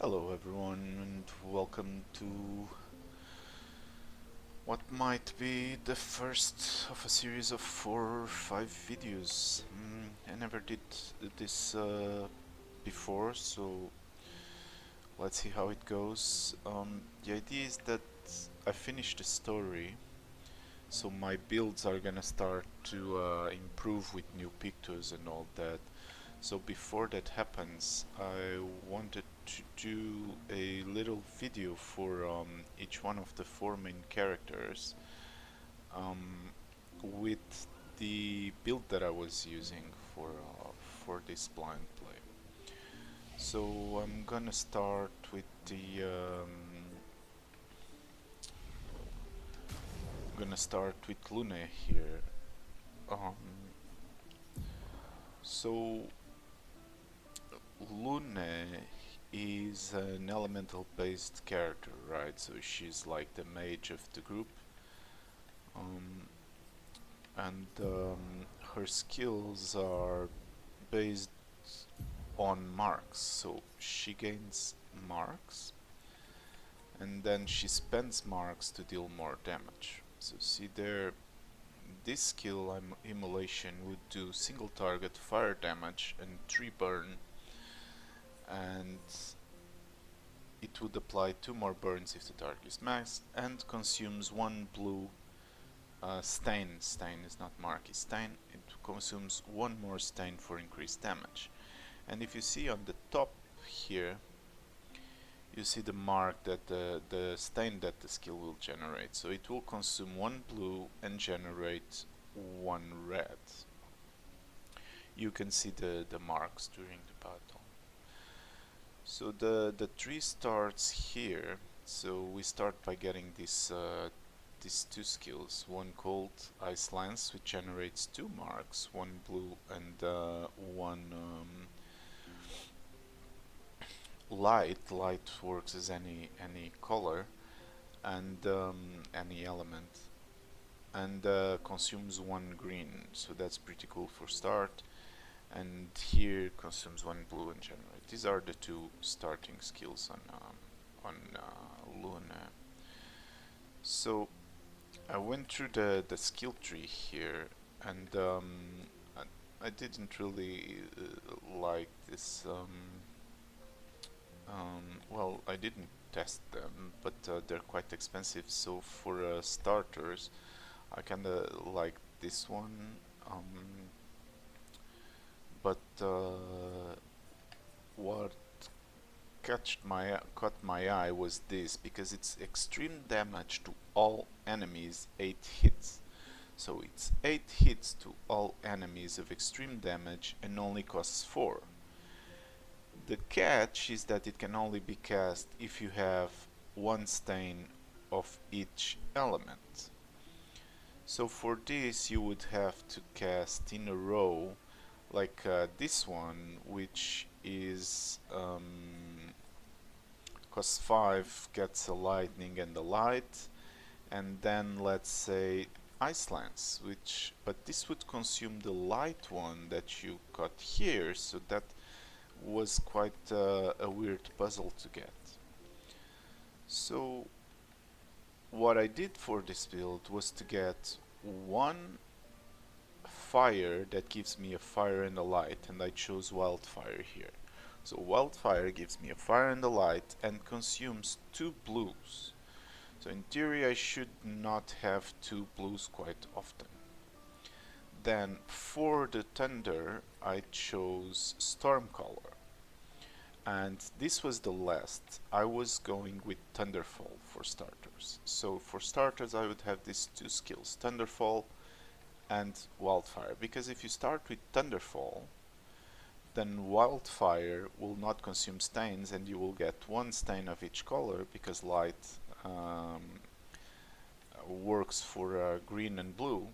Hello everyone and welcome to what might be the first of a series of 4 or 5 videos. I never did this before, so let's see how it goes. The idea is that I finished the story, so my builds are gonna start to improve with new pictos and all that. So before that happens, I wanted to do a little video for each one of the 4 main characters um, with the build that I was using for this blind play. So I'm gonna start with Lune here. Um, so Lune is an elemental based character, right? So she's like the mage of the group. Um, and her skills are based on marks. So she gains marks and then she spends marks to deal more damage. So see there, this skill immolation would do single target fire damage and 3 burn, and it would apply 2 more burns if the target is maxed, and consumes 1 blue stain. Stain is not mark, it's stain. It consumes 1 more stain for increased damage. And if you see on the top here, you see the mark that the stain that the skill will generate. So it will consume 1 blue and generate 1 red. You can see the marks during the battle. So the tree starts here. So we start by getting these 2 skills. 1 called Ice Lance, which generates 2 marks, 1 blue and 1 light. Light works as any color and any element, and consumes 1 green. So that's pretty cool for start. And here consumes 1 blue and generate. These are the 2 starting skills on Lune. So I went through the skill tree here, and I didn't really like this. Well, I didn't test them, but they're quite expensive. So for starters, I kinda like this one. But what caught my eye was this, because it's extreme damage to all enemies, 8 hits. So it's 8 hits to all enemies of extreme damage and only costs 4. The catch is that it can only be cast if you have 1 stain of each element. So for this you would have to cast in a row, like this one, which is costs 5, gets a lightning and a light, and then let's say Ice Lance, but this would consume the light one that you got here, so that was quite a weird puzzle to get. So what I did for this build was to get 1 fire that gives me a fire and a light, and I chose wildfire here. So wildfire gives me a fire and a light and consumes 2 blues. So in theory I should not have 2 blues quite often. Then for the thunder I chose Stormcaller, and this was the last. I was going with Thunderfall for starters. So for starters I would have these 2 skills, Thunderfall and Wildfire, because if you start with Thunderfall, then Wildfire will not consume stains and you will get 1 stain of each color, because light works for green and blue,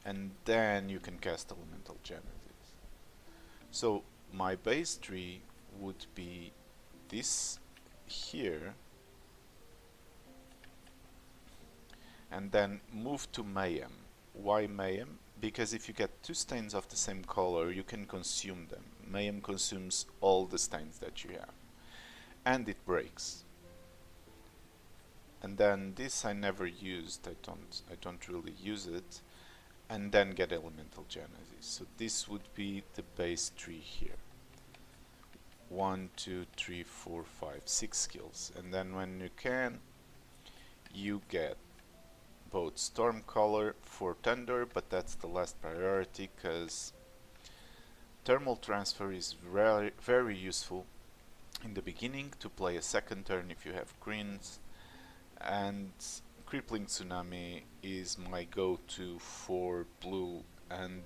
and then you can cast Elemental Genetics. So my base tree would be this here, and then move to Mayhem. Why Mayhem? Because if you get 2 stains of the same color, you can consume them. Mayhem consumes all the stains that you have. and it breaks. And then this I never used, I don't really use it, and then get elemental genesis. So this would be the base tree here. 1, 2, 3, 4, 5, 6 skills, and then when you can, you get both Stormcaller for Thunder, but that's the last priority because Thermal Transfer is very, very useful in the beginning to play a second turn if you have greens, and Crippling Tsunami is my go-to for blue and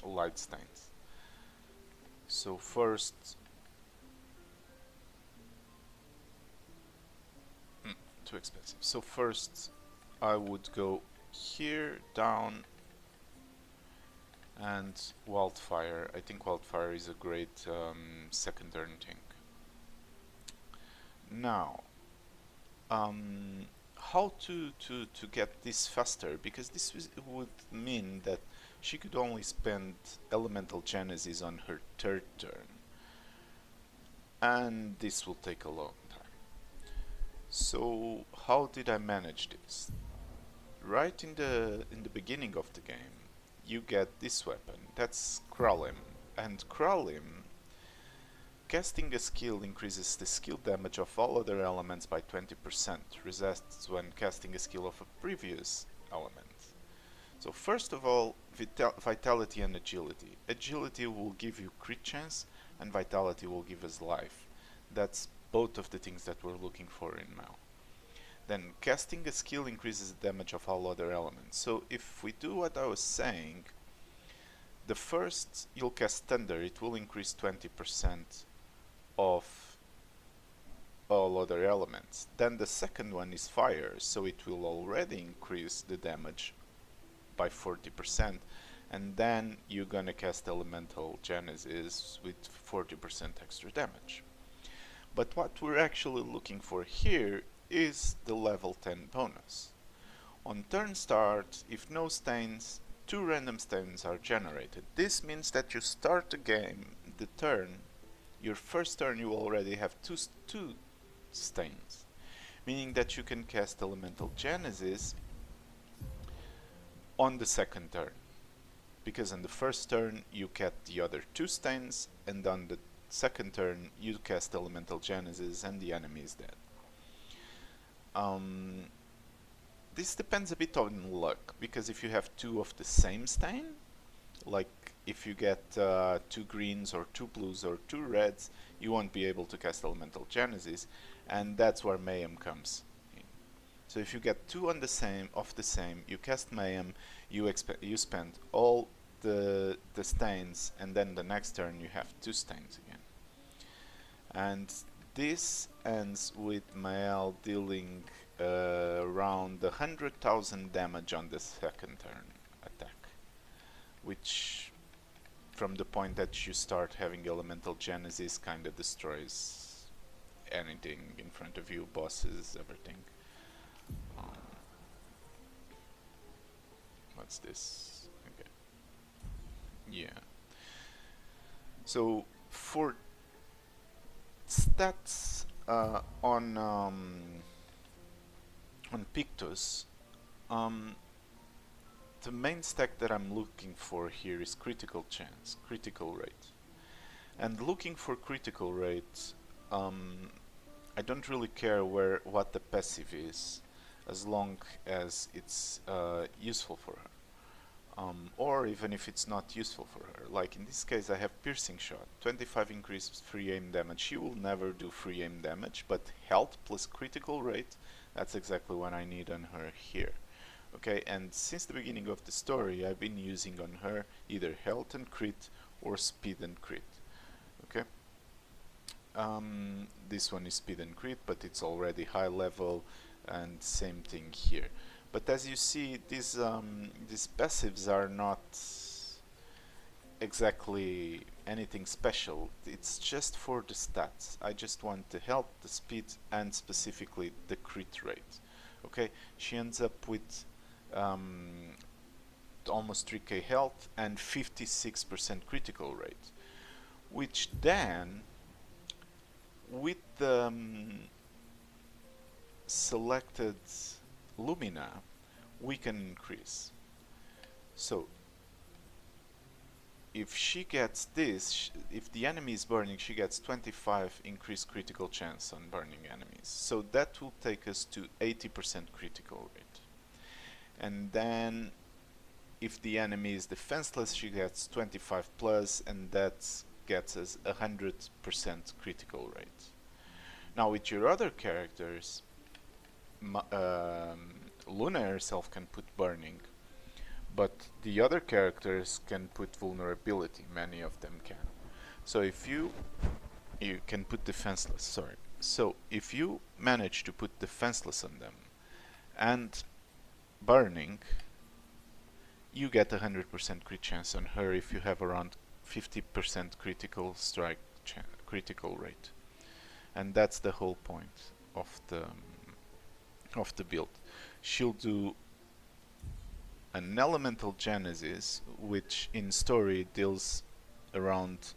light stains. So first, too expensive. So first I would go here, down, and Wildfire. I think Wildfire is a great second turn thing. Now, how to get this faster, because this would mean that she could only spend Elemental Genesis on her third turn, and this will take a long time. So how did I manage this? Right in the beginning of the game, you get this weapon. That's Kralim, and Kralim, casting a skill increases the skill damage of all other elements by 20%, resists when casting a skill of a previous element. So first of all, Vitality and Agility. Agility will give you crit chance, and Vitality will give us life. That's both of the things that we're looking for in Mao. Then casting a skill increases the damage of all other elements. So if we do what I was saying, the first you'll cast Thunder, it will increase 20% of all other elements. Then the second one is Fire, so it will already increase the damage by 40%, and then you're gonna cast Elemental Genesis with 40% extra damage. But what we're actually looking for here is the level 10 bonus. On turn start, if no stains, 2 random stains are generated. This means that you start the game, the turn, your first turn you already have two stains, meaning that you can cast Elemental Genesis on the second turn, because on the first turn you get the other 2 stains, and on the second turn you cast Elemental Genesis and the enemy is dead. This depends a bit on luck, because if you have 2 of the same stain, like if you get 2 greens or 2 blues or 2 reds, you won't be able to cast Elemental Genesis, and that's where Mayhem comes in. So if you get 2 on the same, you cast Mayhem, you spend all the stains, and then the next turn you have 2 stains again. And this ends with Mael dealing around 100,000 damage on the second turn attack, which from the point that you start having Elemental Genesis kinda destroys anything in front of you, bosses, everything. What's this? Okay. Yeah. So for stats on Pictus, the main stack that I'm looking for here is critical chance, critical rate. And looking for critical rate, I don't really care what the passive is, as long as it's useful for her. Or even if it's not useful for her. Like in this case I have Piercing Shot, 25 increased free aim damage. She will never do free aim damage, but health plus critical rate, that's exactly what I need on her here. Okay, and since the beginning of the story I've been using on her either health and crit or speed and crit. Okay, this one is speed and crit, but it's already high level, and same thing here. But as you see, these passives are not exactly anything special. It's just for the stats. I just want the health, the speed, and specifically the crit rate. Okay, she ends up with almost 3k health and 56% critical rate, which then with the selected Lumina, we can increase. So if she gets this, if the enemy is burning, she gets 25 increased critical chance on burning enemies. So that will take us to 80% critical rate. And then if the enemy is defenseless, she gets 25 plus, and that gets us 100% critical rate. Now with your other characters, Lune herself can put burning, but the other characters can put vulnerability. Many of them can. So if you can put defenseless, sorry. So if you manage to put defenseless on them and burning, you get 100% crit chance on her if you have around 50% critical strike critical rate. And that's the whole point of the build. She'll do an elemental genesis, which in story deals around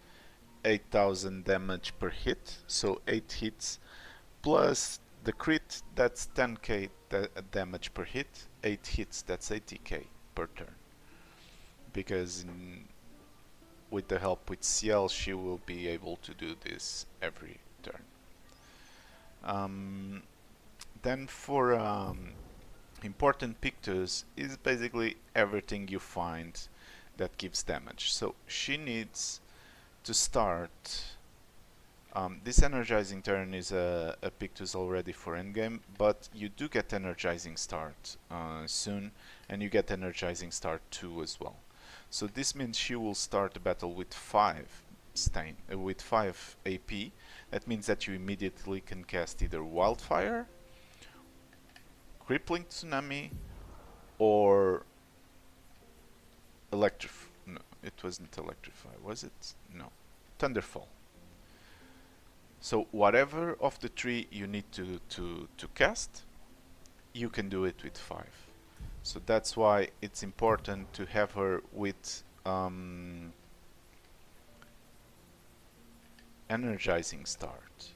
8000 damage per hit, so 8 hits plus the crit, that's 10k damage per hit. 8 hits, that's 80k per turn, because with the help with CL she will be able to do this every turn. Then for important pictures is basically everything you find that gives damage. So she needs to start. This energizing turn is a pictus already for endgame, but you do get energizing start soon, and you get energizing start 2 as well. So this means she will start the battle with 5 stain, with 5 AP. That means that you immediately can cast either Wildfire, Crippling Tsunami, or Electrify. No, it wasn't Electrify, was it? No. Thunderfall. So whatever of the 3 you need to cast, you can do it with 5. So that's why it's important to have her with energizing start.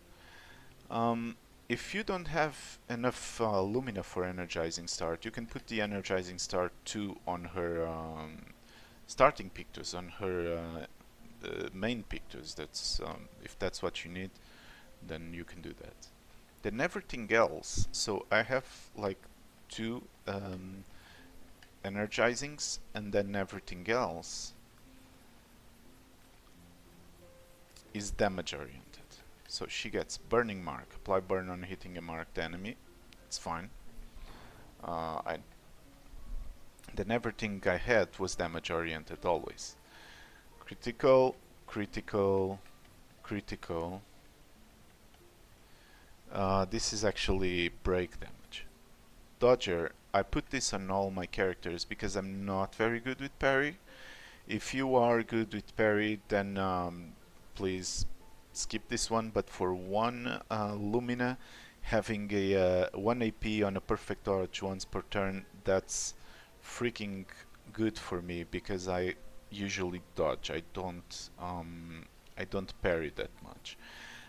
If you don't have enough Lumina for energizing start, you can put the energizing start 2 on her starting pictus, on her main pictus. That's if that's what you need, then you can do that. Then everything else, so I have like 2 energizings, and then everything else is damage oriented. So she gets Burning Mark, apply burn on hitting a marked enemy, it's fine. Then everything I had was damage oriented always. Critical, critical, critical. This is actually break damage. Dodger, I put this on all my characters because I'm not very good with parry. If you are good with parry, then please skip this one, but for one Lumina, having a 1 AP on a perfect dodge once per turn, that's freaking good for me, because I usually dodge. I don't parry that much.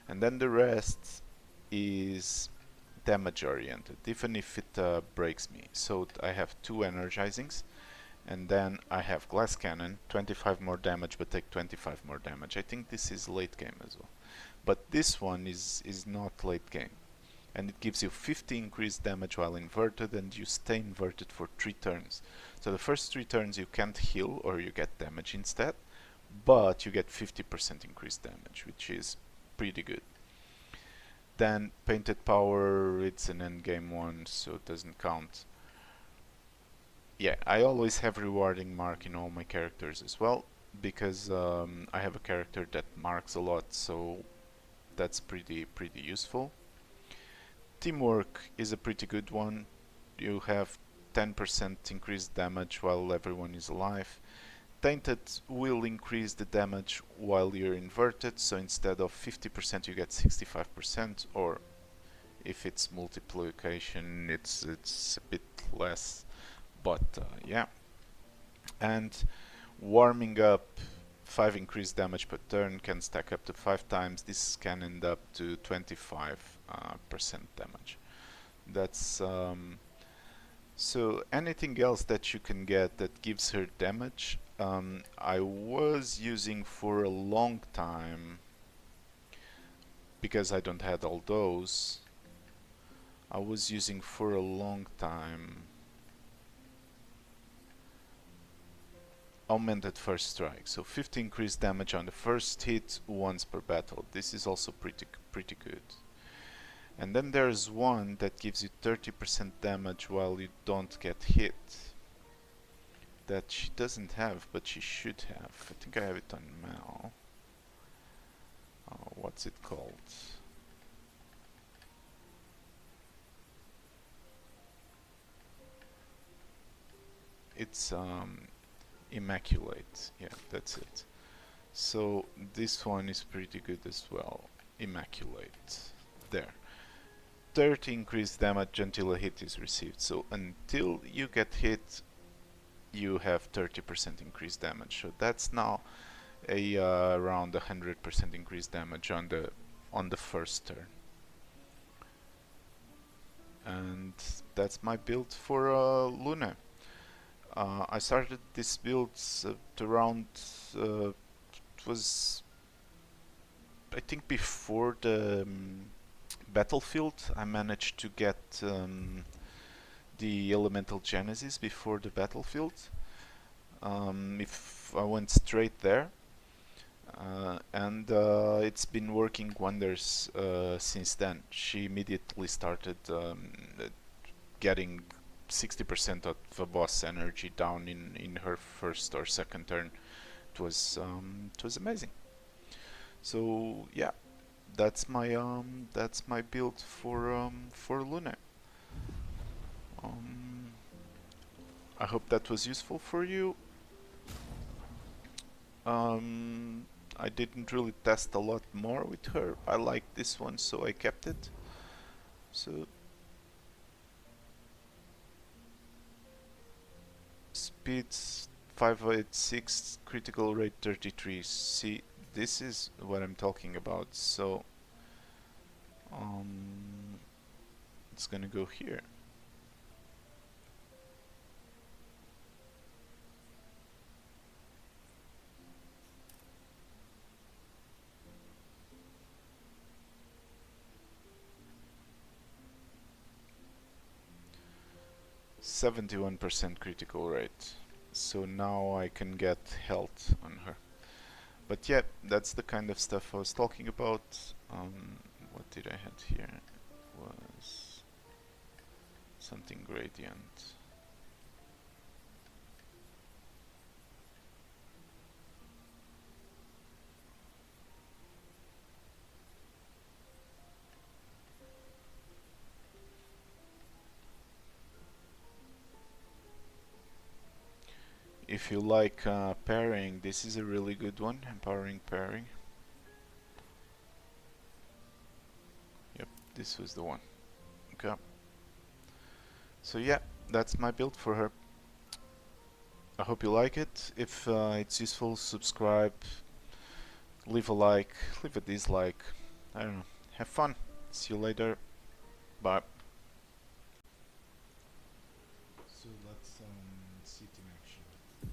And then the rest is damage oriented, even if it breaks me. So I have 2 energizings, and then I have Glass Cannon, 25 more damage, but take 25 more damage. I think this is late game as well. But this one is not late game. And it gives you 50 increased damage while inverted, and you stay inverted for 3 turns. So the first 3 turns you can't heal, or you get damage instead, but you get 50% increased damage, which is pretty good. Then Painted Power, it's an endgame one, so it doesn't count. Yeah, I always have rewarding mark in all my characters as well, because I have a character that marks a lot, so that's pretty useful. Teamwork is a pretty good one. You have 10% increased damage while everyone is alive. Tainted will increase the damage while you're inverted, so instead of 50% you get 65%, or if it's multiplication it's a bit less, but yeah. And warming up 5 increased damage per turn can stack up to 5 times. This can end up to 25% damage. That's so anything else that you can get that gives her damage, I was using for a long time because I don't have all those. I was using for a long time augmented first strike, so 50 increased damage on the first hit once per battle. This is also pretty good. And then there's one that gives you 30% damage while you don't get hit. That she doesn't have, but she should have. I think I have it on Mal. What's it called? It's Immaculate. Yeah, that's it. So this one is pretty good as well. Immaculate. There. 30 increased damage until a hit is received. So until you get hit, you have 30% increased damage. So that's now a around 100% increased damage on the first turn. And that's my build for Lune. I started this build around it was I think before the battlefield. I managed to get the elemental genesis before the battlefield. If I went straight there, and it's been working wonders since then. She immediately started getting 60% of the boss energy down in her first or second turn. It was amazing. So yeah, that's my build for Lune. I hope that was useful for you. I didn't really test a lot more with her. I liked this one, so I kept it. So speeds 586, critical rate 33. See, this is what I'm talking about. So it's gonna go here. %71 critical rate. So now I can get health on her. But yeah, that's the kind of stuff I was talking about. What did I have here? It was something gradient. If you like pairing, this is a really good one. Empowering pairing. Yep, this was the one. Okay. So yeah, that's my build for her. I hope you like it. If it's useful, subscribe, leave a like, leave a dislike. I don't know. Have fun. See you later. Bye. So let's see it in action. I'm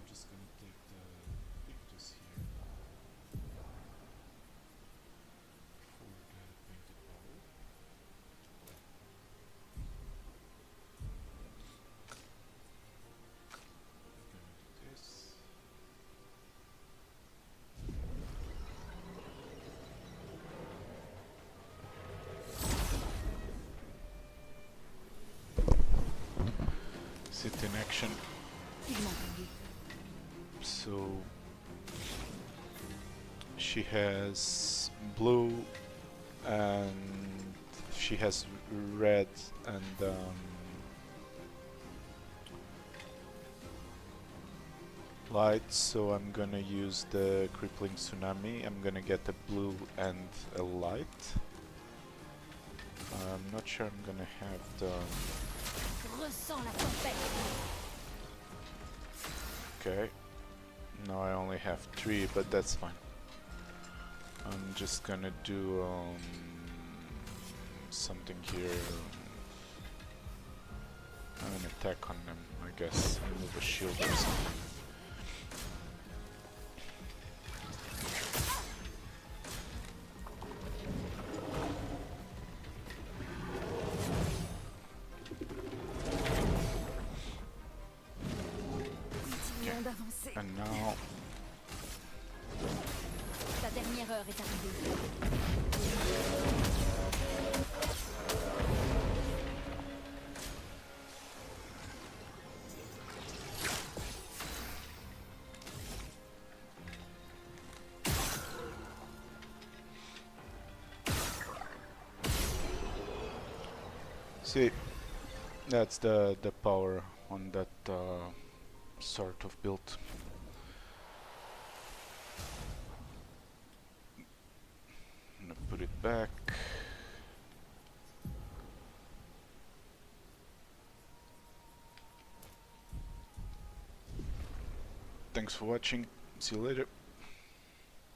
just gonna take the pictures here for the painted bubble. I'm gonna do this. Sit in action. So she has blue and she has red and light, so I'm gonna use the crippling tsunami. I'm gonna get a blue and a light. I'm not sure I'm gonna have the... Okay. No, I only have 3, but that's fine. I'm just gonna do something here. An attack on them, I guess. Remove a shield or something. And now Ta dernière heure est arrivée. see, that's the power on that sort of build. I'm gonna put it back. Thanks for watching. See you later.